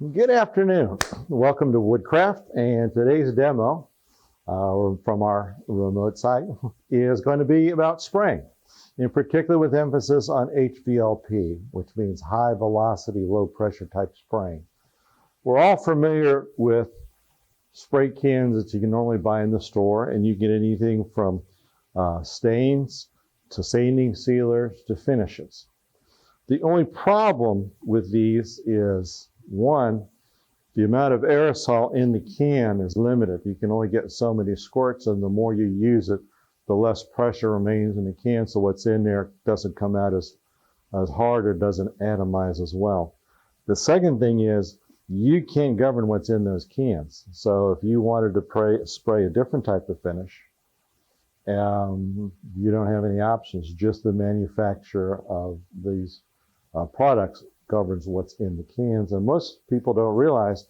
Good afternoon. Welcome to Woodcraft, and today's demo from our remote site is going to be about spraying, in particular with emphasis on HVLP, which means high velocity, low pressure type spraying. We're all familiar with spray cans that you can normally buy in the store, and you get anything from stains to staining sealers to finishes. The only problem with these is, one, the amount of aerosol in the can is limited. You can only get so many squirts, and the more you use it, the less pressure remains in the can, so what's in there doesn't come out as hard or doesn't atomize as well. The second thing is, you can't govern what's in those cans. So if you wanted to spray a different type of finish, you don't have any options. Just the manufacturer of these products governs what's in the cans, and most people don't realize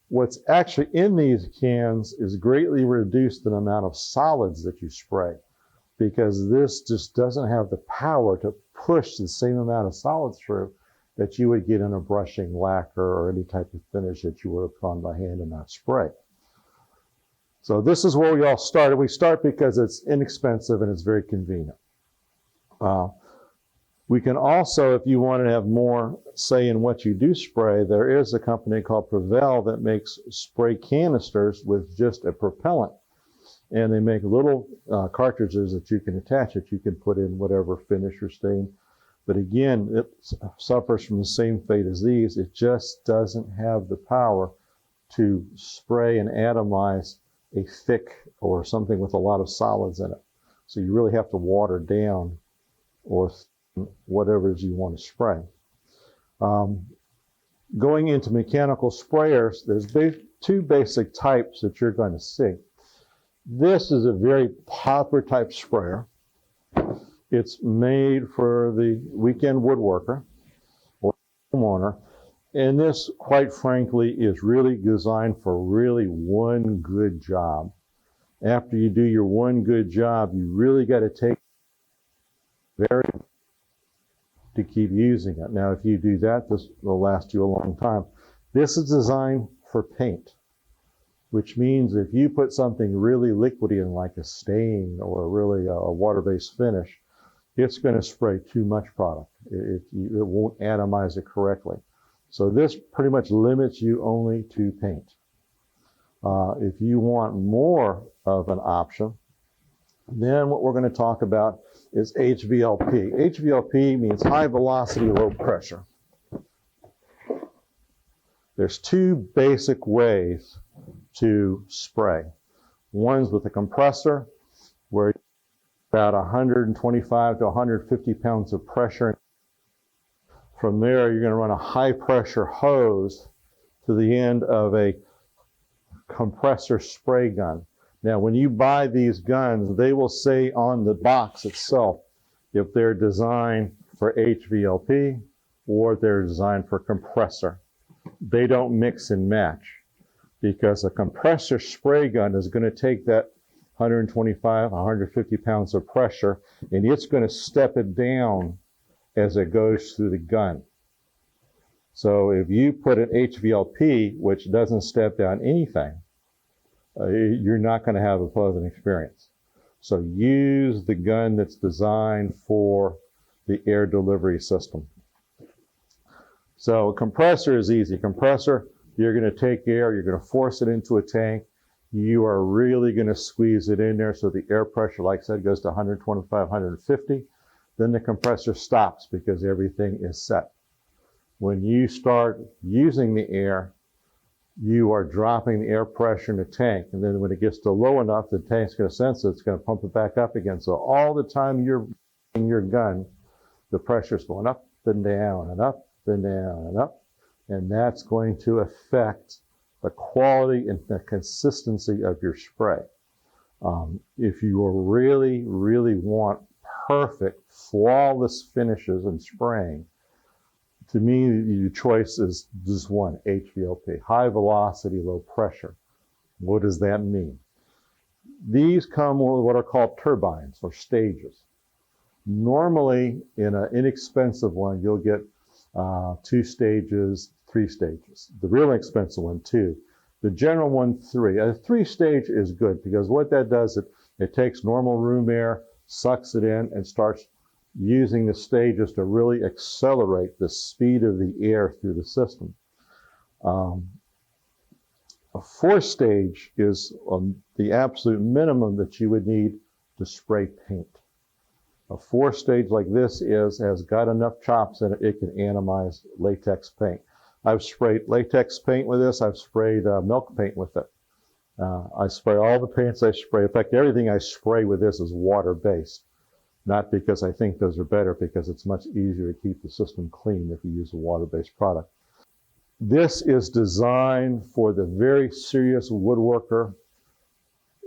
what's actually in these cans is greatly reduced in the amount of solids that you spray, because this just doesn't have the power to push the same amount of solids through that you would get in a brushing lacquer or any type of finish that you would have gone by hand and not spray. So this is where we all started. We start because it's inexpensive and it's very convenient. We can also, if you want to have more say in what you do spray, there is a company called Prevail that makes spray canisters with just a propellant. And they make little cartridges that you can attach, that you can put in whatever finish or stain. But again, it suffers from the same fate as these. It just doesn't have the power to spray and atomize a thick or something with a lot of solids in it. So you really have to water down or whatever it is you want to spray. Going into mechanical sprayers, there's two basic types that you're going to see. This is a very popular type sprayer. It's made for the weekend woodworker or homeowner, and this, quite frankly, is really designed for really one good job. After you do your one good job, you really got to take very to keep using it. Now, if you do that, this will last you a long time. This is designed for paint, which means if you put something really liquidy in, like a stain or really a water-based finish, it's going to spray too much product. It won't atomize it correctly. So this pretty much limits you only to paint. If you want more of an option, then what we're going to talk about is HVLP. HVLP means high velocity, low pressure. There's two basic ways to spray. One's with a compressor, where about 125 to 150 pounds of pressure. From there, you're going to run a high pressure hose to the end of a compressor spray gun. Now, when you buy these guns, they will say on the box itself if they're designed for HVLP or if they're designed for compressor. They don't mix and match, because a compressor spray gun is going to take that 125, 150 pounds of pressure, and it's going to step it down as it goes through the gun. So if you put an HVLP, which doesn't step down anything, you're not going to have a pleasant experience. So use the gun that's designed for the air delivery system. So a compressor is easy. Compressor, you're going to take air, you're going to force it into a tank. You are really going to squeeze it in there so the air pressure, like I said, goes to 125, 150. Then the compressor stops because everything is set. When you start using the air, you are dropping the air pressure in the tank, and then when it gets to low enough, the tank's going to sense it, it's going to pump it back up again. So all the time you're in your gun, the pressure's going up and down and up and down and up, and that's going to affect the quality and the consistency of your spray. If you really, really want perfect, flawless finishes in spraying, to me, your choice is just one, HVLP, high velocity, low pressure. What does that mean? These come with what are called turbines or stages. Normally, in an inexpensive one, you'll get 2 stages, 3 stages. The real expensive one, 2. The general one, 3. A 3-stage is good because what that does, it takes normal room air, sucks it in, and starts using the stages to really accelerate the speed of the air through the system. A 4-stage is the absolute minimum that you would need to spray paint. A 4-stage like this has got enough chops in it, it can atomize latex paint. I've sprayed latex paint with this. I've sprayed milk paint with it. I spray all the paints I spray. In fact, everything I spray with this is water-based. Not because I think those are better, because it's much easier to keep the system clean if you use a water-based product. This is designed for the very serious woodworker,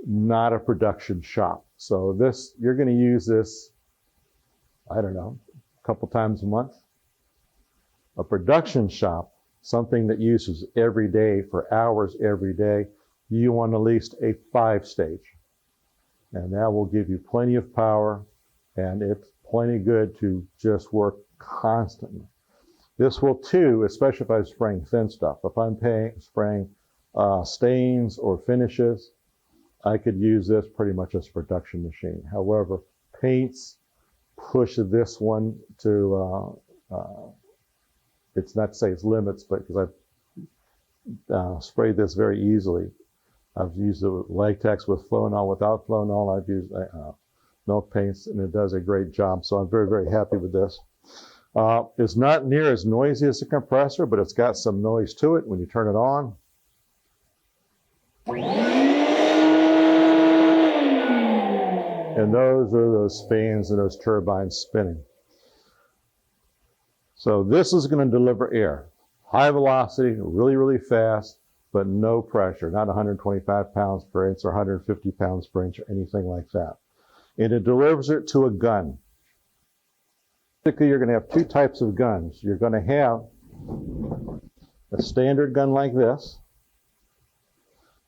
not a production shop. So this, you're going to use this, I don't know, a couple times a month. A production shop, something that uses every day for hours every day, you want at least a 5-stage. And that will give you plenty of power, and it's plenty good to just work constantly. This will too, especially if I'm spraying thin stuff. If I'm spraying stains or finishes, I could use this pretty much as a production machine. However, paints push this one to, it's not to say it's limits, but because I've sprayed this very easily. I've used it with latex, with Flonal, without Flonal. I've used milk paints, and it does a great job. So I'm very, very happy with this. It's not near as noisy as a compressor, but it's got some noise to it when you turn it on. And those are those fans and those turbines spinning. So this is going to deliver air. High velocity, really, really fast, but no pressure, not 125 pounds per inch or 150 pounds per inch or anything like that. And it delivers it to a gun. Basically, you're going to have 2 types of guns. You're going to have a standard gun like this,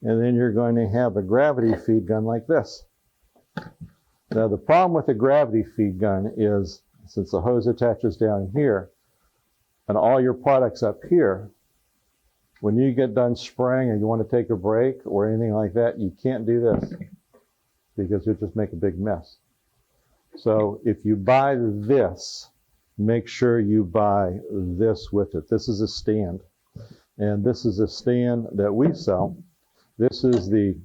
and then you're going to have a gravity feed gun like this. Now, the problem with the gravity feed gun is, since the hose attaches down here, and all your products up here, when you get done spraying and you want to take a break or anything like that, you can't do this because you'll just make a big mess. So if you buy this, make sure you buy this with it. This is a stand, and this is a stand that we sell. This is the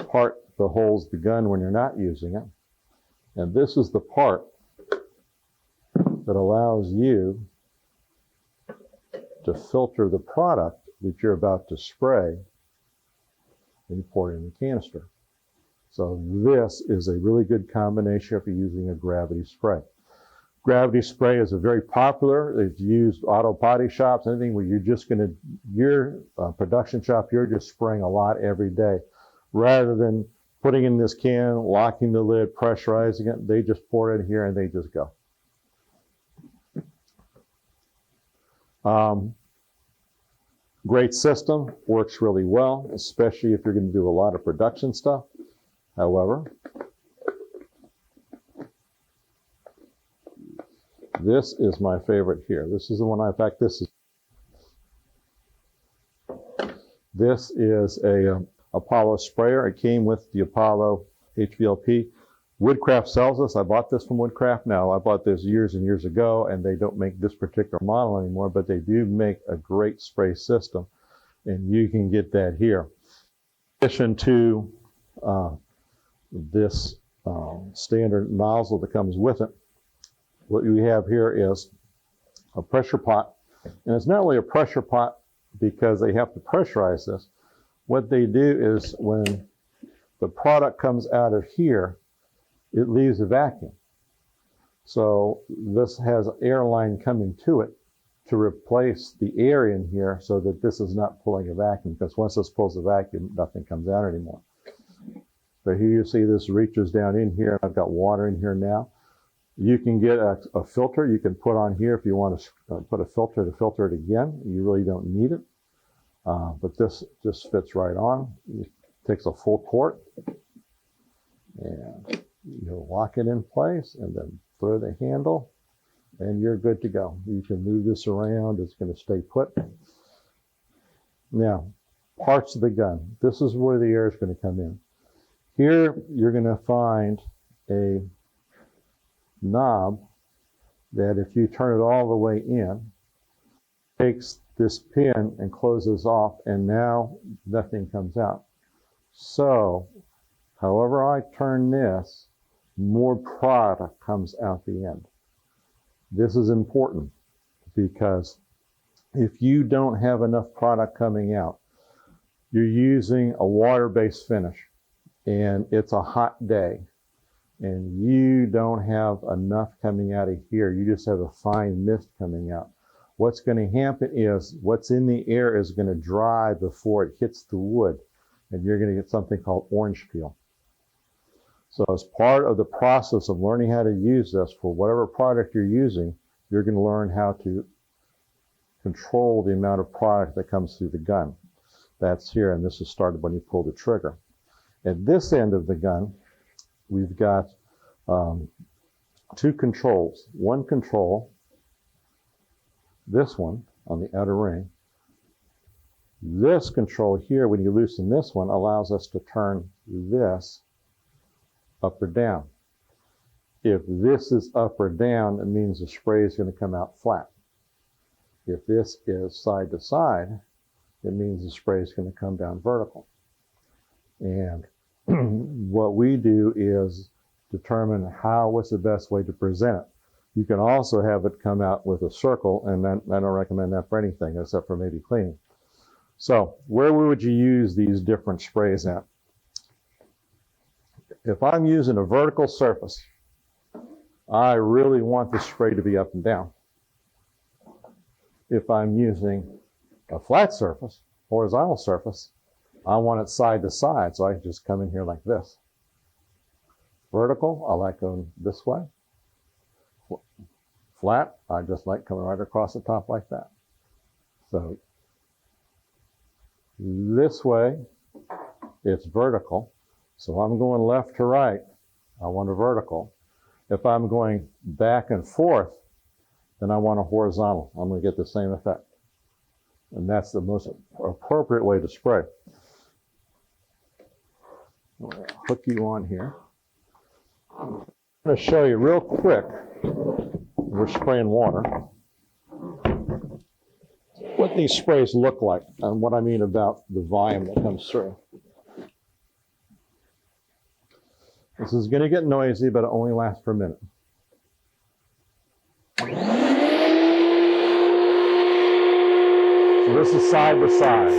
part that holds the gun when you're not using it, and this is the part that allows you to filter the product that you're about to spray and you pour it in the canister. So this is a really good combination if you're using a gravity spray. Gravity spray is a very popular. It's used auto body shops, anything where you're just going to, your production shop, you're just spraying a lot every day. Rather than putting in this can, locking the lid, pressurizing it, they just pour it in here and they just go. Great system, works really well, especially if you're going to do a lot of production stuff. However, this is my favorite here. This is the one, in fact, this is a Apollo sprayer. It came with the Apollo HVLP. Woodcraft sells this. I bought this from Woodcraft. Now, I bought this years and years ago, and they don't make this particular model anymore, but they do make a great spray system, and you can get that here. In addition to this standard nozzle that comes with it, what we have here is a pressure pot, and it's not really a pressure pot because they have to pressurize this. What they do is when the product comes out of here, it leaves a vacuum. So this has an air line coming to it to replace the air in here so that this is not pulling a vacuum, because once this pulls a vacuum, nothing comes out anymore. So here you see this reaches down in here. I've got water in here now. You can get a filter you can put on here if you want to put a filter to filter it again. You really don't need it. But this just fits right on. It takes a full quart. And you lock it in place and then throw the handle, and you're good to go. You can move this around, it's going to stay put. Now, parts of the gun. This is where the air is going to come in. Here, you're going to find a knob that if you turn it all the way in, takes this pin and closes off, and now nothing comes out. So, however I turn this, more product comes out the end. This is important because if you don't have enough product coming out, you're using a water-based finish and it's a hot day and you don't have enough coming out of here. You just have a fine mist coming out. What's going to happen is what's in the air is going to dry before it hits the wood, and you're going to get something called orange peel. So as part of the process of learning how to use this for whatever product you're using, you're going to learn how to control the amount of product that comes through the gun. That's here, and this is started when you pull the trigger. At this end of the gun, we've got two controls. One control, this one on the outer ring. This control here, when you loosen this one, allows us to turn this up or down. If this is up or down, it means the spray is going to come out flat. If this is side to side, it means the spray is going to come down vertical. And what we do is determine what's the best way to present it. You can also have it come out with a circle, and I don't recommend that for anything except for maybe cleaning. So where would you use these different sprays at? If I'm using a vertical surface, I really want the spray to be up and down. If I'm using a flat surface, horizontal surface, I want it side to side, so I can just come in here like this. Vertical, I like going this way. Flat, I just like coming right across the top like that. So this way, it's vertical. So I'm going left to right, I want a vertical. If I'm going back and forth, then I want a horizontal. I'm going to get the same effect. And that's the most appropriate way to spray. I'm going to hook you on here. I'm going to show you real quick, we're spraying water, what these sprays look like and what I mean about the volume that comes through. This is going to get noisy, but it only lasts for a minute. So this is side to side.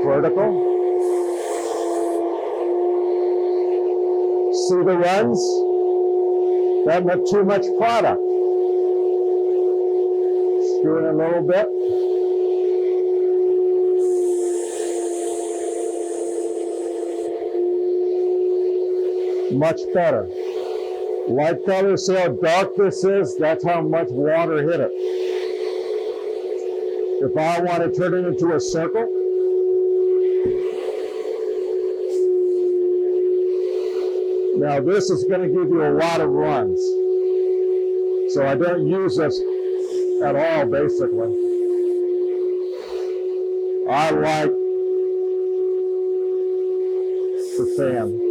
Vertical. See the runs? Doesn't have too much product. Screw it a little bit. Much better. Light color, see how dark this is? That's how much water hit it. If I want to turn it into a circle, now this is going to give you a lot of runs. So I don't use this at all, basically. I like the fan.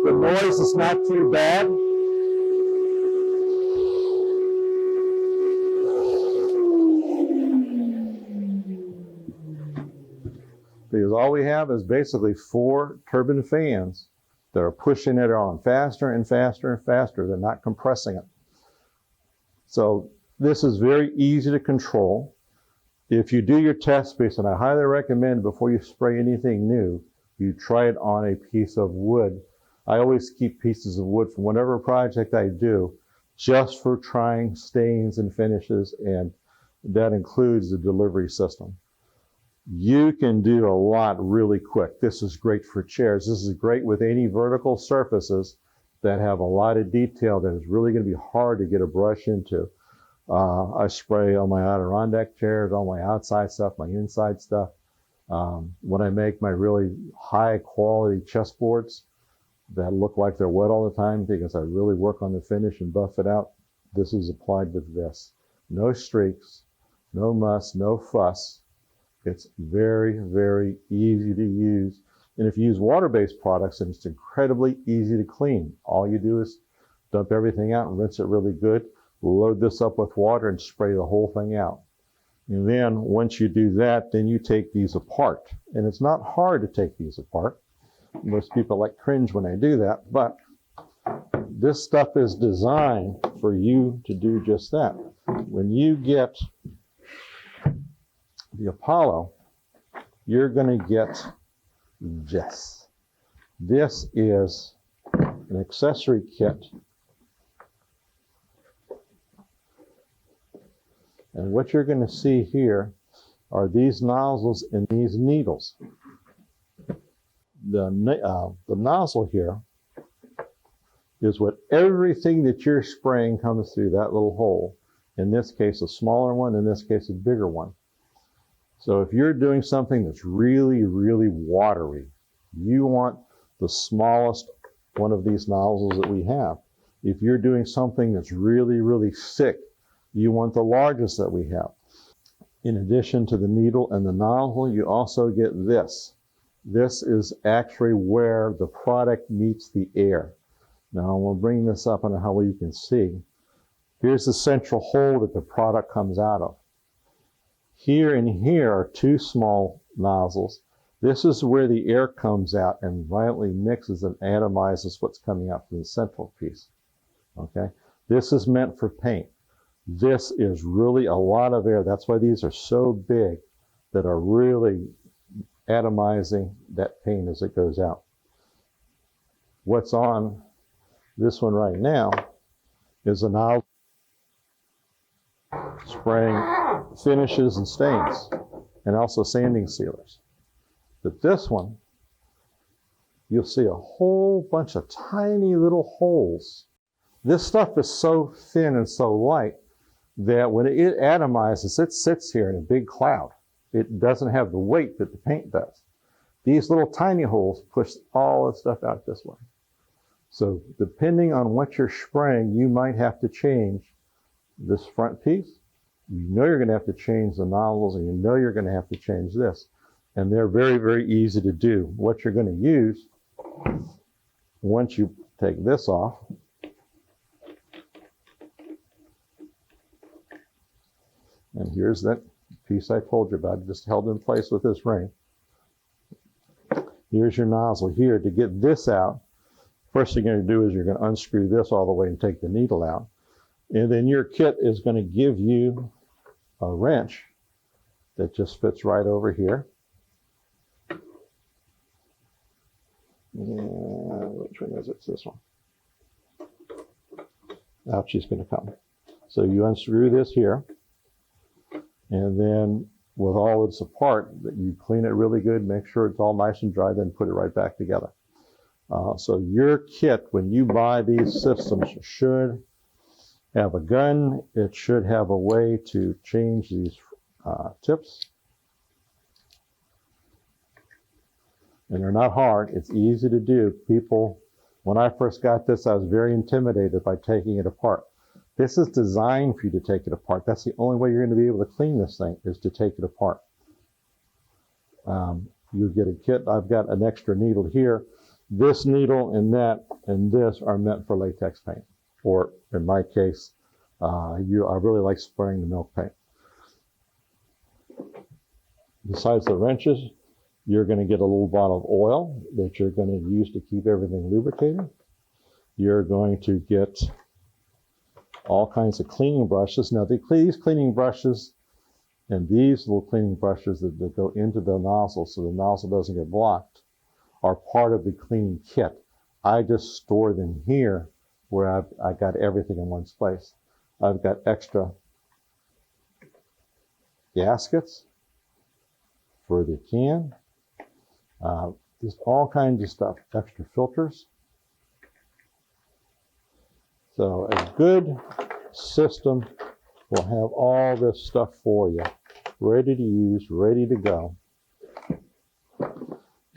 The noise is not too bad. Because all we have is basically 4 turbine fans that are pushing it on faster and faster and faster. They're not compressing it. So this is very easy to control. If you do your test piece, and I highly recommend before you spray anything new, you try it on a piece of wood. I always keep pieces of wood from whatever project I do, just for trying stains and finishes, and that includes the delivery system. You can do a lot really quick. This is great for chairs. This is great with any vertical surfaces. that have a lot of detail that is really going to be hard to get a brush into. I spray on my Adirondack chairs, on my outside stuff, my inside stuff. When I make my really high quality chessboards that look like they're wet all the time because I really work on the finish and buff it out, this is applied with this. No streaks, no muss, no fuss. It's very, very easy to use. And if you use water-based products, then it's incredibly easy to clean. All you do is dump everything out and rinse it really good, load this up with water and spray the whole thing out. And then once you do that, then you take these apart. And it's not hard to take these apart. Most people like cringe when I do that, but this stuff is designed for you to do just that. When you get the Apollo, you're going to get this. This is an accessory kit. And what you're going to see here are these nozzles and these needles. The nozzle here is what everything that you're spraying comes through that little hole. In this case, a smaller one, in this case, a bigger one. So if you're doing something that's really, really watery, you want the smallest one of these nozzles that we have. If you're doing something that's really, really thick, you want the largest that we have. In addition to the needle and the nozzle, you also get this. This is actually where the product meets the air. Now we'll bring this up on how you can see. Here's the central hole that the product comes out of. Here and here are two small nozzles. This is where the air comes out and violently mixes and atomizes what's coming out from the central piece. Okay? This is meant for paint. This is really a lot of air. That's why these are so big, that are really atomizing that paint as it goes out. What's on this one right now is a nozzle spraying finishes and stains, and also sanding sealers. But this one, you'll see a whole bunch of tiny little holes. This stuff is so thin and so light that when it atomizes, it sits here in a big cloud. It doesn't have the weight that the paint does. These little tiny holes push all the stuff out this way. So depending on what you're spraying, you might have to change this front piece. You know you're going to have to change the nozzles, and you know you're going to have to change this. And they're very, very easy to do. What you're going to use, once you take this off, and here's that piece I told you about, just held in place with this ring. Here's your nozzle here. To get this out, first thing you're going to do is you're going to unscrew this all the way and take the needle out. And then your kit is going to give you a wrench that just fits right over here. Which one is it? It's this one. Out she's going to come. So you unscrew this here, and then with all it's apart, you clean it really good, make sure it's all nice and dry, then put it right back together. So your kit, when you buy these systems, should have a gun. It should have a way to change these tips. And they're not hard. It's easy to do. People, when I first got this, I was very intimidated by taking it apart. This is designed for you to take it apart. That's the only way you're going to be able to clean this thing, is to take it apart. You get a kit. I've got an extra needle here. This needle and that and this are meant for latex paint. Or in my case, I really like spraying the milk paint. Besides the wrenches, you're going to get a little bottle of oil that you're going to use to keep everything lubricated. You're going to get all kinds of cleaning brushes. Now, these cleaning brushes and these little cleaning brushes that go into the nozzle so the nozzle doesn't get blocked are part of the cleaning kit. I just store them here where I got everything in one place. I've got extra gaskets for the can. Just all kinds of stuff, extra filters. So a good system will have all this stuff for you, ready to use, ready to go.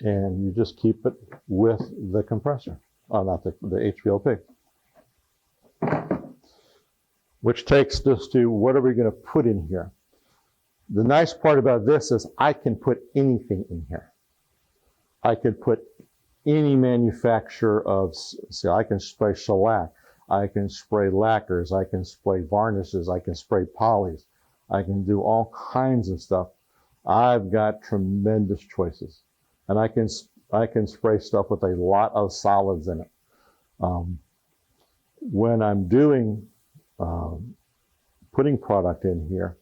And you just keep it with the compressor, not the HVLP. Which takes us to, what are we going to put in here? The nice part about this is I can put anything in here. I could put any manufacturer of, see, I can spray shellac, I can spray lacquers, I can spray varnishes, I can spray polys, I can do all kinds of stuff. I've got tremendous choices. And I can spray stuff with a lot of solids in it. When I'm doing putting product in here,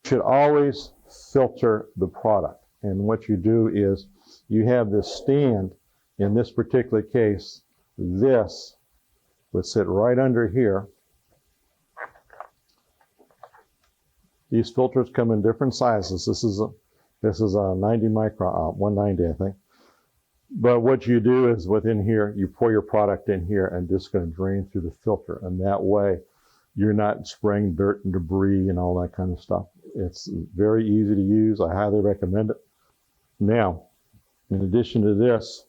you should always filter the product. And what you do is you have this stand. In this particular case, this would sit right under here. These filters come in different sizes. This is a 90 micron, 190, I think. But what you do is within here, you pour your product in here and just going to drain through the filter. And that way, you're not spraying dirt and debris and all that kind of stuff. It's very easy to use. I highly recommend it. Now, in addition to this,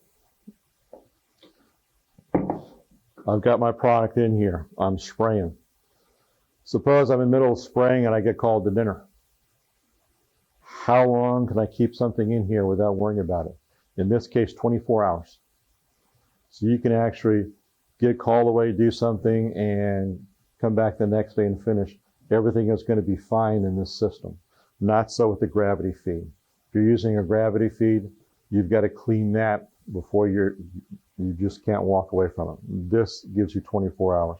I've got my product in here. I'm spraying. Suppose I'm in the middle of spraying and I get called to dinner. How long can I keep something in here without worrying about it? In this case, 24 hours. So you can actually get called away, do something, and come back the next day and finish. Everything is going to be fine in this system. Not so with the gravity feed. If you're using a gravity feed, you've got to clean that before you just can't walk away from it. This gives you 24 hours.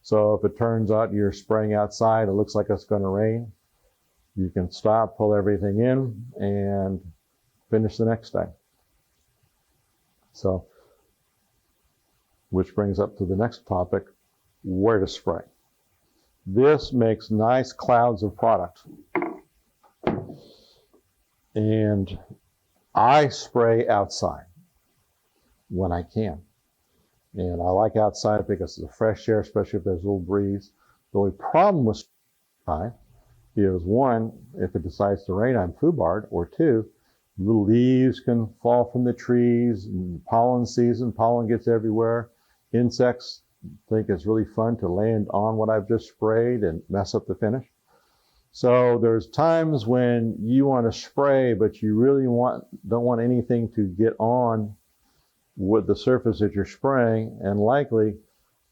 So if it turns out you're spraying outside, it looks like it's going to rain, you can stop, pull everything in, and finish the next day. So, which brings up to the next topic, where to spray. This makes nice clouds of product. And I spray outside when I can. And I like outside because it's a fresh air, especially if there's a little breeze. The only problem with outside is, one, if it decides to rain, I'm foobarred, or two, little leaves can fall from the trees, and pollen season, pollen gets everywhere. Insects think it's really fun to land on what I've just sprayed and mess up the finish. So there's times when you want to spray, but you really don't want anything to get on with the surface that you're spraying. And likely,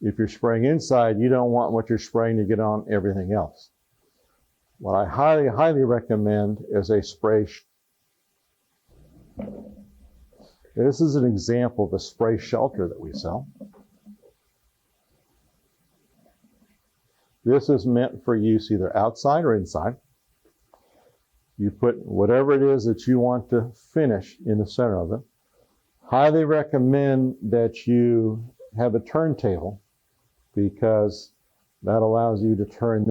if you're spraying inside, you don't want what you're spraying to get on everything else. What I highly, highly recommend is a spray. This is an example of a spray shelter that we sell. This is meant for use either outside or inside. You put whatever it is that you want to finish in the center of it. Highly recommend that you have a turntable, because that allows you to turn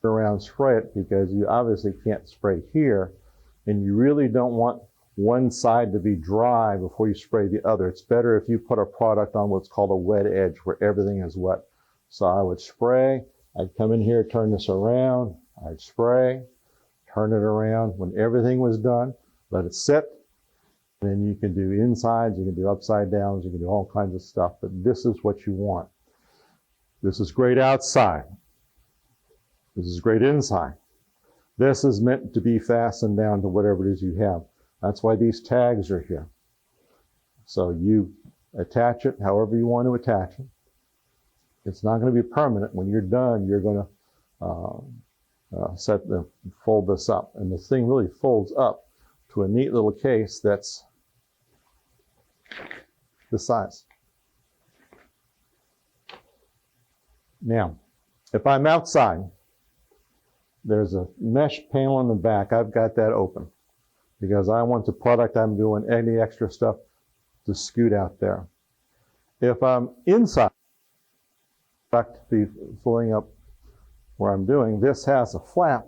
around, spray it, because you obviously can't spray here, and you really don't want one side to be dry before you spray the other. It's better if you put a product on what's called a wet edge, where everything is wet. So I would spray, I'd come in here, turn this around, I'd spray, turn it around. When everything was done, let it sit. And then you can do insides, you can do upside downs, you can do all kinds of stuff, but this is what you want. This is great outside. This is great inside. This is meant to be fastened down to whatever it is you have. That's why these tags are here. So you attach it however you want to attach it. It's not going to be permanent. When you're done, you're going to fold this up. And this thing really folds up to a neat little case that's this size. Now, if I'm outside, there's a mesh panel in the back. I've got that open because I want the product I'm doing, any extra stuff, to scoot out there. If I'm inside, to be filling up where I'm doing, this has a flap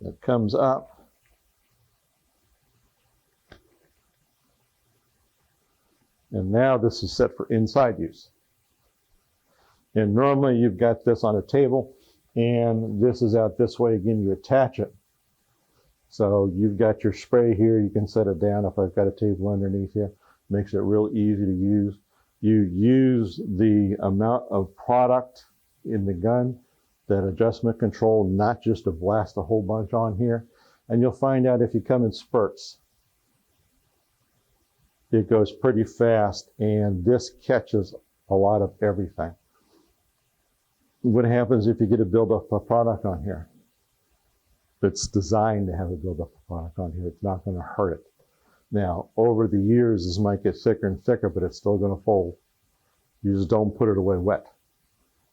that comes up And now this is set for inside use. And normally you've got this on a table, and this is out this way. Again, you attach it. So you've got your spray here. You can set it down if I've got a table underneath here. Makes it real easy to use. You use the amount of product in the gun, that adjustment control, not just to blast a whole bunch on here. And you'll find out if you come in spurts, it goes pretty fast, and this catches a lot of everything. What happens if you get a buildup of product on here? It's designed to have a buildup of product on here. It's not going to hurt it. Now, over the years, this might get thicker and thicker, but it's still going to fold. You just don't put it away wet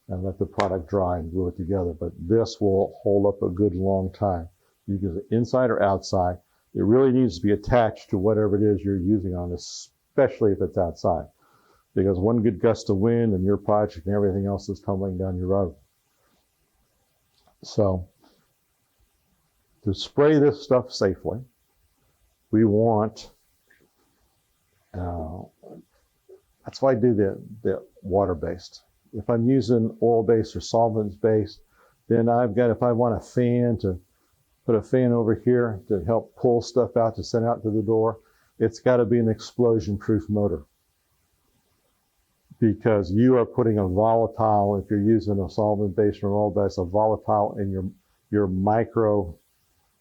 and let the product dry and glue it together. But this will hold up a good long time. You can use it inside or outside. It really needs to be attached to whatever it is you're using on, especially if it's outside. Because one good gust of wind and your project and everything else is tumbling down your road. So, to spray this stuff safely, we want, that's why I do the water-based. If I'm using oil-based or solvents-based, then I've got, if I want a fan, to put a fan over here to help pull stuff out to send out to the door, it's got to be an explosion-proof motor. Because you are putting a volatile, if you're using a solvent-based or oil-based, a volatile in your micro,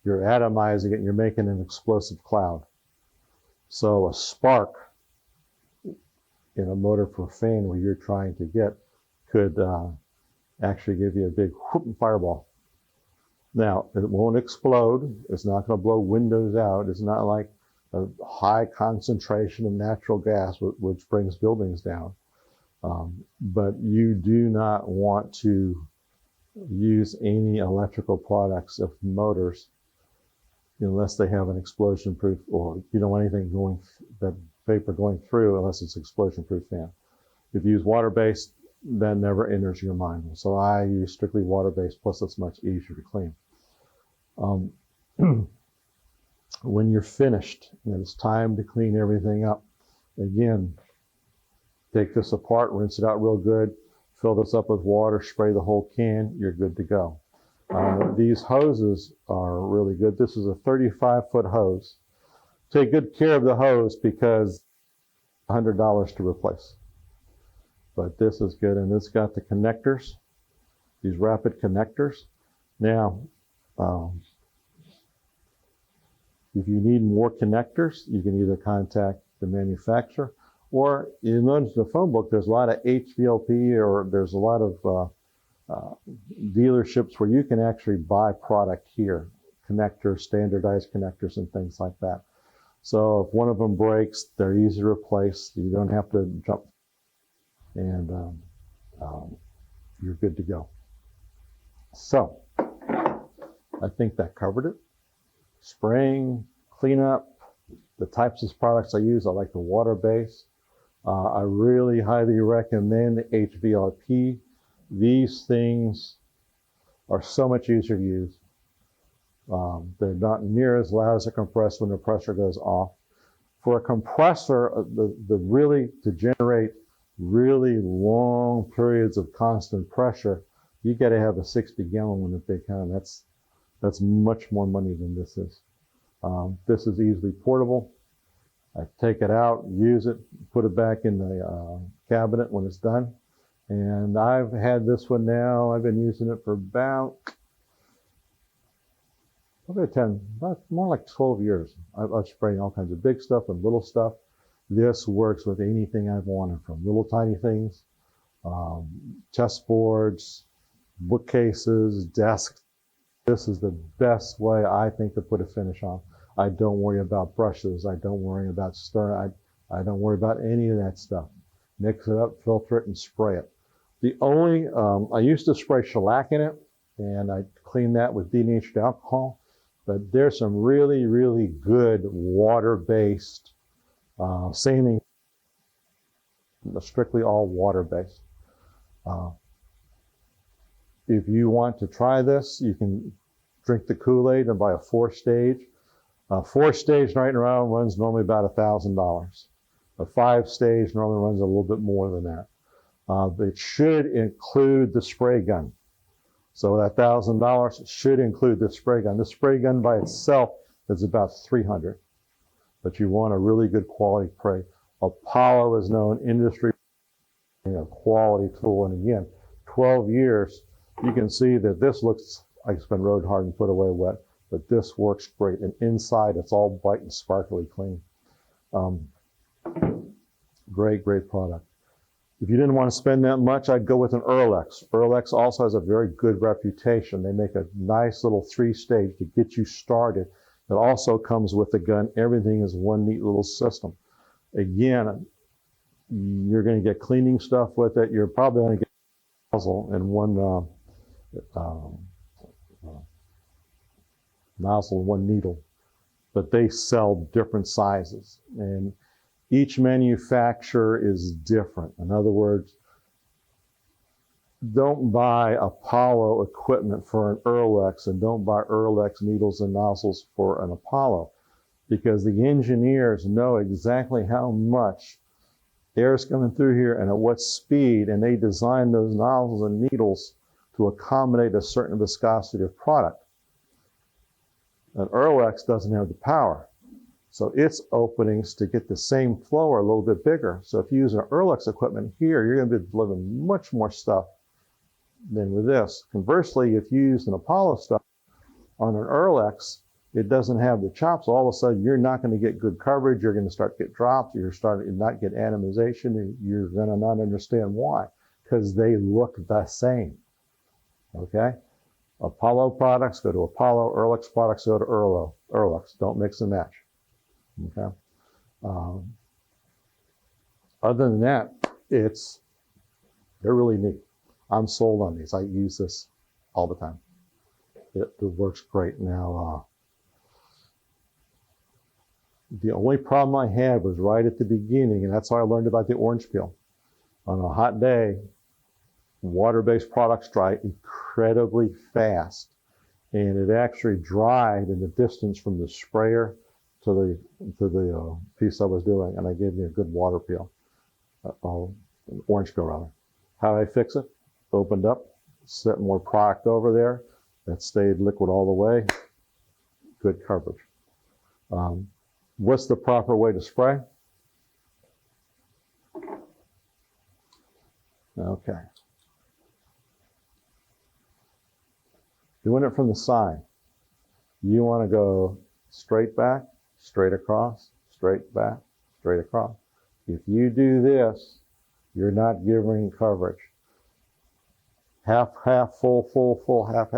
you're atomizing it and you're making an explosive cloud. So a spark in a motor for a fan where you're trying to get could actually give you a big whoop fireball. Now, it won't explode. It's not going to blow windows out. It's not like a high concentration of natural gas, which brings buildings down. But you do not want to use any electrical products of motors unless they have an explosion proof, or you don't want anything going, that vapor going through unless it's explosion proof fan. If you use water-based, that never enters your mind. So I use strictly water-based, plus it's much easier to clean. When you're finished and it's time to clean everything up, again, take this apart, rinse it out real good, fill this up with water, spray the whole can, you're good to go. These hoses are really good. This is a 35-foot hose. Take good care of the hose because $100 to replace. But this is good, and it's got the connectors, these rapid connectors. Now, if you need more connectors, you can either contact the manufacturer, or you notice in the phone book, there's a lot of HVLP, or there's a lot of dealerships where you can actually buy product here, connectors, standardized connectors and things like that. So if one of them breaks, they're easy to replace. You don't have to jump, and you're good to go. So I think that covered it. Spraying, cleanup, the types of products I use, I like the water-based. I really highly recommend the HVLP. These things are so much easier to use. They're not near as loud as a compressor when the pressure goes off. For a compressor, to generate really long periods of constant pressure, you got to have a 60-gallon one if they can. That's much more money than this is. This is easily portable. I take it out, use it, put it back in the cabinet when it's done. And I've had this one now, I've been using it for about more like 12 years. I've sprayed all kinds of big stuff and little stuff. This works with anything I've wanted, from little tiny things, chessboards, bookcases, desks. This is the best way, I think, to put a finish on. I don't worry about brushes. I don't worry about stirring. I don't worry about any of that stuff. Mix it up, filter it, and spray it. The only, I used to spray shellac in it, and I cleaned that with denatured alcohol. But there's some really, really good water-based sanding, strictly all water-based. If you want to try this, you can drink the Kool-Aid and buy a 4-stage. 4-stage right around runs normally about $1,000. A 5-stage normally runs a little bit more than that. It should include the spray gun. So that $1,000 should include the spray gun. The spray gun by itself is about $300, but you want a really good quality spray. Apollo is known industry quality tool, and again, 12 years, you can see that this looks like it's been rode hard and put away wet, but this works great. And inside, it's all bright and sparkly clean. Great product. If you didn't want to spend that much, I'd go with an Earlex. Earlex also has a very good reputation. They make a nice little 3-stage to get you started. It also comes with the gun. Everything is one neat little system. Again, you're going to get cleaning stuff with it. You're probably going to get a nozzle and one nozzle and one needle. But they sell different sizes. And each manufacturer is different. In other words, don't buy Apollo equipment for an Earlex and don't buy Earlex needles and nozzles for an Apollo, because the engineers know exactly how much air is coming through here and at what speed, and they design those nozzles and needles to accommodate a certain viscosity of product. An Earlex doesn't have the power. So its openings to get the same flow are a little bit bigger. So if you use an Earlex equipment here, you're going to be delivering much more stuff than with this. Conversely, if you use an Apollo stuff on an Earlex, it doesn't have the chops. All of a sudden, you're not going to get good coverage. You're going to start to get drops. You're starting to not get atomization. And you're going to not understand why, because they look the same. Okay? Apollo products go to Apollo. Earlex products go to Earlex. Don't mix and match. Okay. Other than that, they're really neat. I'm sold on these. I use this all the time. It works great. Now, the only problem I had was right at the beginning, and that's how I learned about the orange peel. On a hot day, water-based products dry incredibly fast, and it actually dried in the distance from the sprayer to the piece I was doing, and I gave me a good water peel, an orange peel rather. How did I fix it? Opened up, set more product over there, that stayed liquid all the way, good coverage. What's the proper way to spray? Okay. Doing it from the side. You want to go straight back, straight across, straight back, straight across. If you do this, you're not giving coverage. Half, full, half,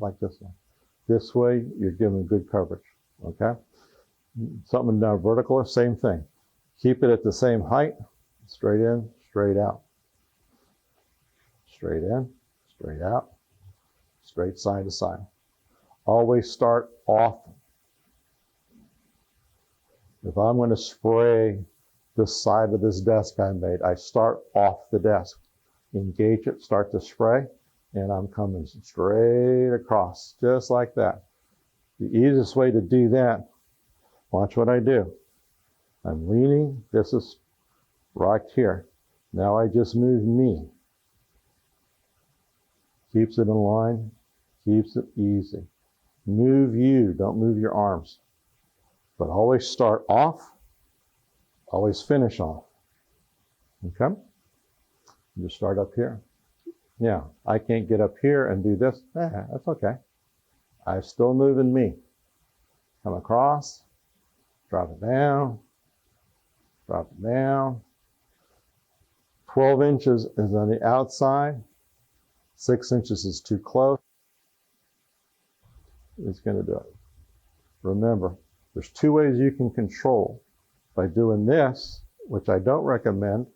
like this one. This way, you're giving good coverage, okay? Something down vertical, same thing. Keep it at the same height, straight in, straight out. Straight in, straight out, straight side to side. Always start off. If I'm going to spray this side of this desk I made, I start off the desk. Engage it, start to spray, and I'm coming straight across, just like that. The easiest way to do that, watch what I do. I'm leaning, this is right here. Now I just move me. Keeps it in line, keeps it easy. Move you, don't move your arms. But always start off, always finish off. Okay? You start up here. Yeah, I can't get up here and do this. That's okay. I'm still moving me. Come across, drop it down, drop it down. 12 inches is on the outside. 6 inches is too close. It's going to do it. Remember, there's 2 ways you can control. By doing this, which I don't recommend,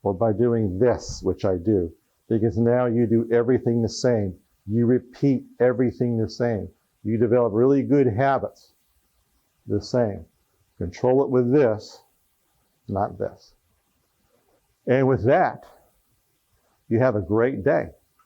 or by doing this, which I do. Because now you do everything the same. You repeat everything the same. You develop really good habits the same. Control it with this, not this. And with that, you have a great day.